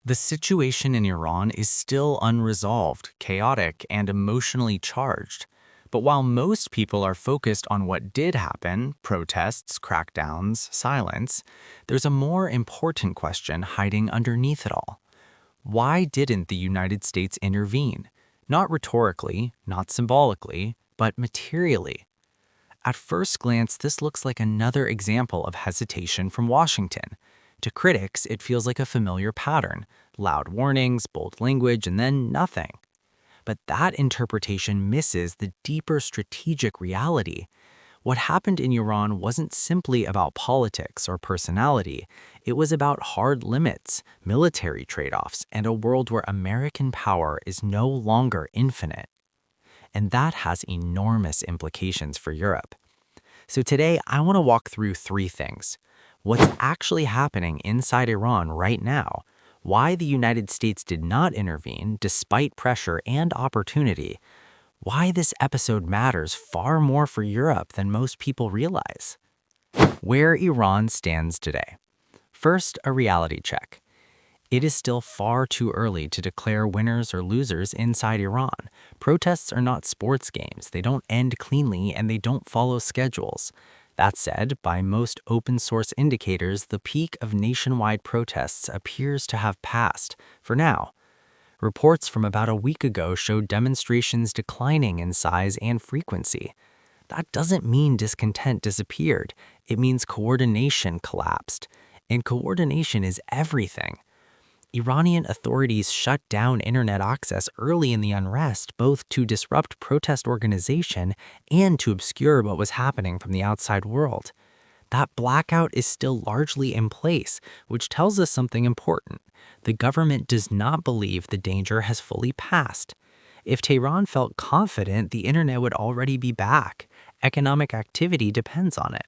The situation in Iran is still unresolved, chaotic, and emotionally charged. But while most people are focused on what did happen, protests, crackdowns, silence, there's a more important question hiding underneath it all. Why didn't the United States intervene? Not rhetorically, not symbolically, but materially. At first glance, this looks like another example of hesitation from Washington. To critics, it feels like a familiar pattern: loud warnings, bold language, and then nothing. But that interpretation misses the deeper strategic reality. What happened in Iran wasn't simply about politics or personality. It was about hard limits, military trade-offs, and a world where American power is no longer infinite. And that has enormous implications for Europe. So today, I want to walk through three things: what's actually happening inside Iran right now, why the United States did not intervene despite pressure and opportunity, why this episode matters far more for Europe than most people realize, where Iran stands today. First, a reality check. It is still far too early to declare winners or losers inside Iran. Protests are not sports games. They don't end cleanly and they don't follow schedules. That said, by most open source indicators, the peak of nationwide protests appears to have passed, for now. Reports from about a week ago showed demonstrations declining in size and frequency. That doesn't mean discontent disappeared. It means coordination collapsed. And coordination is everything. Iranian authorities shut down internet access early in the unrest, both to disrupt protest organization and to obscure what was happening from the outside world. That blackout is still largely in place, which tells us something important. The government does not believe the danger has fully passed. If Tehran felt confident, the internet would already be back. Economic activity depends on it.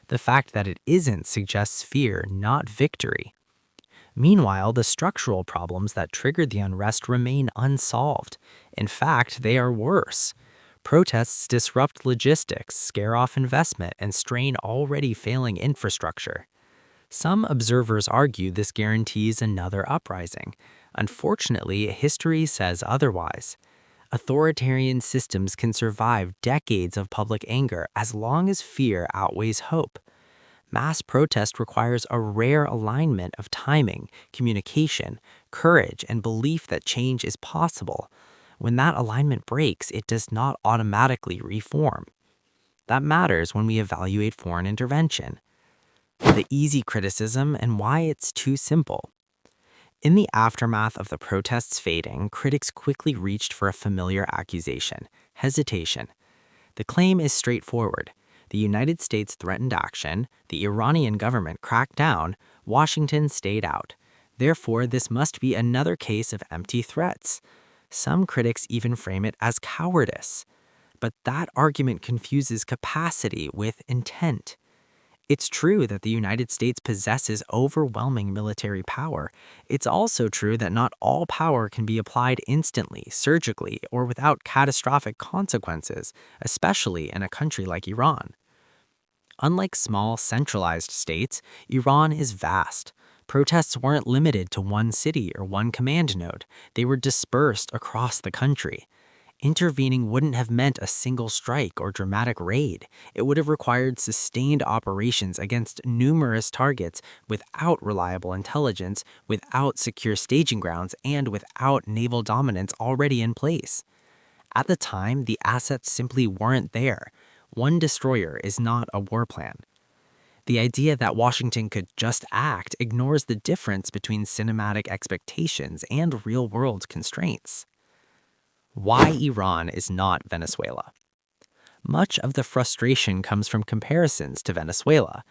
The fact that it isn't suggests fear, not victory. Meanwhile, the structural problems that triggered the unrest remain unsolved. In fact, they are worse. Protests disrupt logistics, scare off investment, and strain already failing infrastructure. Some observers argue this guarantees another uprising. Unfortunately, history says otherwise. Authoritarian systems can survive decades of public anger as long as fear outweighs hope. Mass protest requires a rare alignment of timing, communication, courage, and belief that change is possible. When that alignment breaks, it does not automatically reform. That matters when we evaluate foreign intervention. The easy criticism and why it's too simple. In the aftermath of the protests fading, critics quickly reached for a familiar accusation: hesitation. The claim is straightforward. The United States threatened action, the Iranian government cracked down, Washington stayed out. Therefore, this must be another case of empty threats. Some critics even frame it as cowardice. But that argument confuses capacity with intent. It's true that the United States possesses overwhelming military power. It's also true that not all power can be applied instantly, surgically, or without catastrophic consequences, especially in a country like Iran. Unlike small, centralized states, Iran is vast. Protests weren't limited to one city or one command node. They were dispersed across the country. Intervening wouldn't have meant a single strike or dramatic raid. It would have required sustained operations against numerous targets without reliable intelligence, without secure staging grounds, and without naval dominance already in place. At the time, the assets simply weren't there. One destroyer is not a war plan. The idea that Washington could just act ignores the difference between cinematic expectations and real-world constraints. Why Iran is not Venezuela. Much of the frustration comes from comparisons to Venezuela.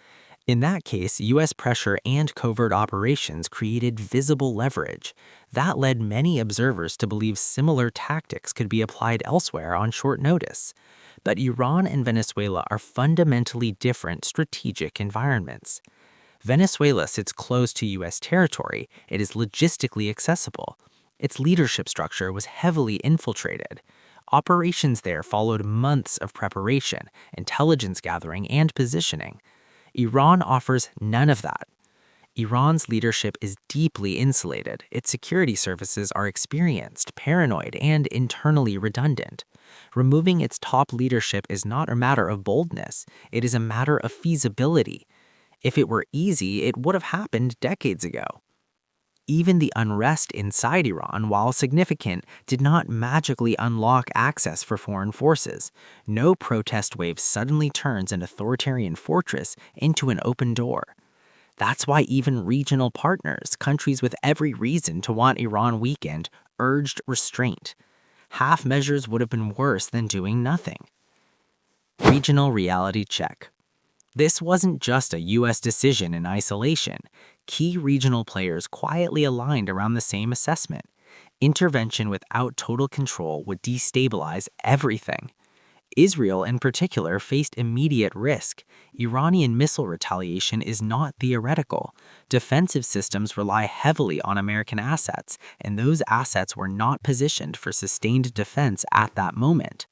In that case, U.S. pressure and covert operations created visible leverage. That led many observers to believe similar tactics could be applied elsewhere on short notice. But Iran and Venezuela are fundamentally different strategic environments. Venezuela sits close to U.S. territory. It is logistically accessible. Its leadership structure was heavily infiltrated. Operations there followed months of preparation, intelligence gathering, and positioning. Iran offers none of that. Iran's leadership is deeply insulated. Its security services are experienced, paranoid, and internally redundant. Removing its top leadership is not a matter of boldness, it is a matter of feasibility. If it were easy, it would have happened decades ago. Even the unrest inside Iran, while significant, did not magically unlock access for foreign forces. No protest wave suddenly turns an authoritarian fortress into an open door. That's why even regional partners, countries with every reason to want Iran weakened, urged restraint. Half measures would have been worse than doing nothing. Regional reality check. This wasn't just a U.S. decision in isolation. Key regional players quietly aligned around the same assessment. Intervention without total control would destabilize everything. Israel, in particular, faced immediate risk. Iranian missile retaliation is not theoretical. Defensive systems rely heavily on American assets, and those assets were not positioned for sustained defense at that moment.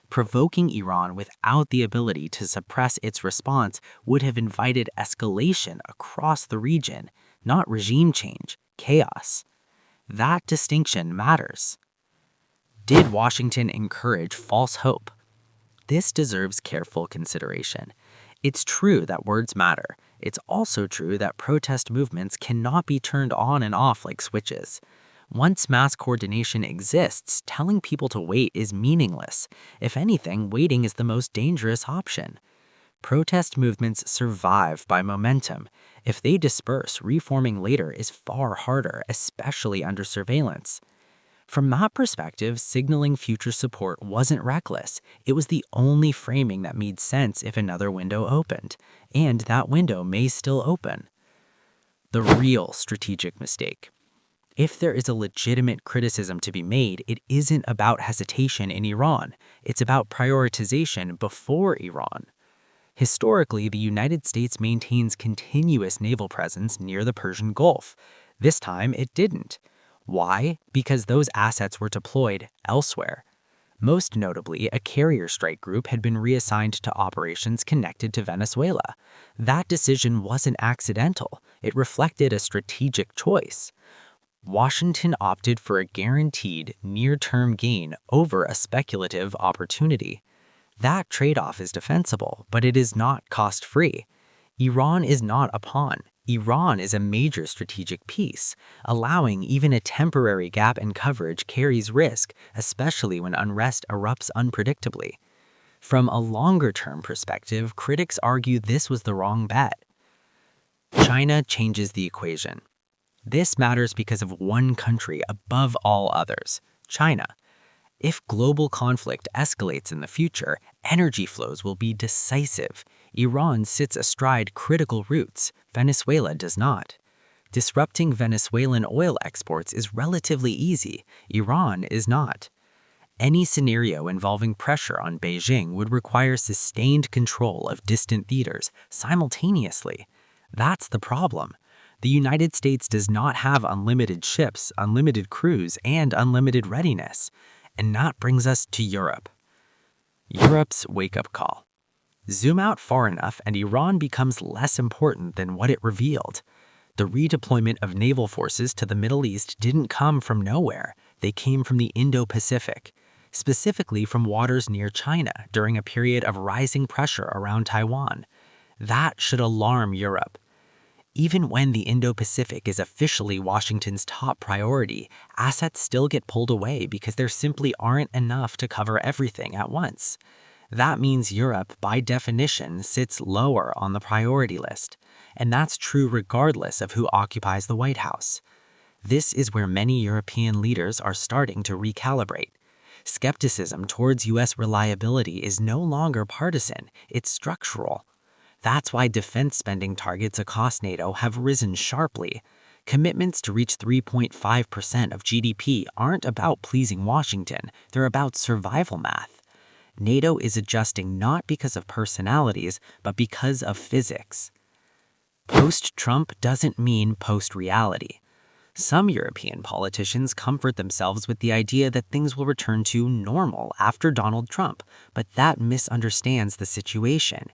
Provoking Iran without the ability to suppress its response would have invited escalation across the region, not regime change, chaos. That distinction matters. Did Washington encourage false hope? This deserves careful consideration. It's true that words matter. It's also true that protest movements cannot be turned on and off like switches. Once mass coordination exists, telling people to wait is meaningless. If anything, waiting is the most dangerous option. Protest movements survive by momentum. If they disperse, reforming later is far harder, especially under surveillance. From that perspective, signaling future support wasn't reckless. It was the only framing that made sense if another window opened. And that window may still open. The real strategic mistake. If there is a legitimate criticism to be made, it isn't about hesitation in Iran. It's about prioritization before Iran. Historically, the United States maintains continuous naval presence near the Persian Gulf. This time, it didn't. Why? Because those assets were deployed elsewhere. Most notably, a carrier strike group had been reassigned to operations connected to Venezuela. That decision wasn't accidental. It reflected a strategic choice. Washington opted for a guaranteed, near-term gain over a speculative opportunity. That trade-off is defensible, but it is not cost-free. Iran is not a pawn. Iran is a major strategic piece. Allowing even a temporary gap in coverage carries risk, especially when unrest erupts unpredictably. From a longer-term perspective, critics argue this was the wrong bet. China changes the equation. This matters because of one country above all others, China. If global conflict escalates in the future, energy flows will be decisive. Iran sits astride critical routes, Venezuela does not. Disrupting Venezuelan oil exports is relatively easy, Iran is not. Any scenario involving pressure on Beijing would require sustained control of distant theaters simultaneously. That's the problem. The United States does not have unlimited ships, unlimited crews, and unlimited readiness. And that brings us to Europe. Europe's wake-up call. Zoom out far enough and Iran becomes less important than what it revealed. The redeployment of naval forces to the Middle East didn't come from nowhere. They came from the Indo-Pacific, specifically from waters near China during a period of rising pressure around Taiwan. That should alarm Europe. Even when the Indo-Pacific is officially Washington's top priority, assets still get pulled away because there simply aren't enough to cover everything at once. That means Europe, by definition, sits lower on the priority list. And that's true regardless of who occupies the White House. This is where many European leaders are starting to recalibrate. Skepticism towards U.S. reliability is no longer partisan, it's structural. That's why defense spending targets across NATO have risen sharply. Commitments to reach 3.5% of GDP aren't about pleasing Washington, they're about survival math. NATO is adjusting not because of personalities, but because of physics. Post-Trump doesn't mean post-reality. Some European politicians comfort themselves with the idea that things will return to normal after Donald Trump, but that misunderstands the situation.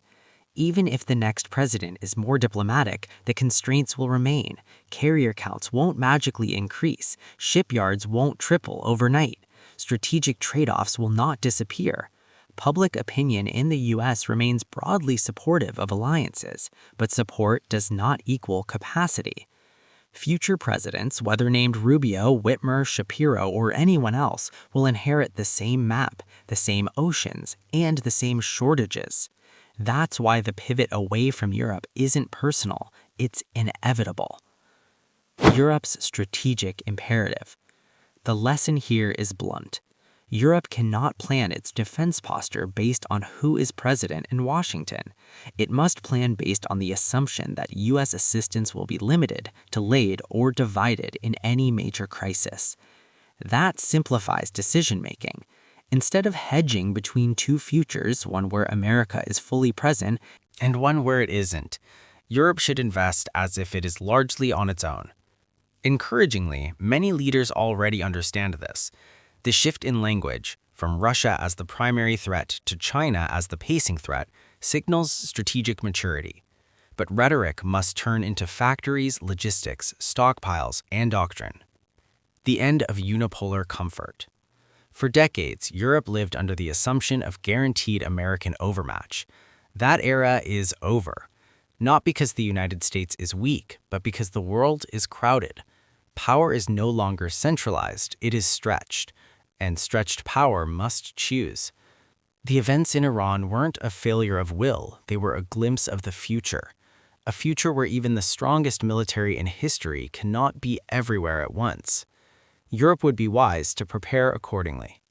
Even if the next president is more diplomatic, the constraints will remain. Carrier counts won't magically increase. Shipyards won't triple overnight. Strategic trade-offs will not disappear. Public opinion in the U.S. remains broadly supportive of alliances, but support does not equal capacity. Future presidents, whether named Rubio, Whitmer, Shapiro, or anyone else, will inherit the same map, the same oceans, and the same shortages. That's why the pivot away from Europe isn't personal, it's inevitable. Europe's strategic imperative. The lesson here is blunt. Europe cannot plan its defense posture based on who is president in Washington. It must plan based on the assumption that U.S. assistance will be limited, delayed, or divided in any major crisis. That simplifies decision-making. Instead of hedging between two futures, one where America is fully present and one where it isn't, Europe should invest as if it is largely on its own. Encouragingly, many leaders already understand this. The shift in language, from Russia as the primary threat to China as the pacing threat, signals strategic maturity. But rhetoric must turn into factories, logistics, stockpiles, and doctrine. The end of unipolar comfort. For decades, Europe lived under the assumption of guaranteed American overmatch. That era is over. Not because the United States is weak, but because the world is crowded. Power is no longer centralized, it is stretched. And stretched power must choose. The events in Iran weren't a failure of will, they were a glimpse of the future. A future where even the strongest military in history cannot be everywhere at once. Europe would be wise to prepare accordingly.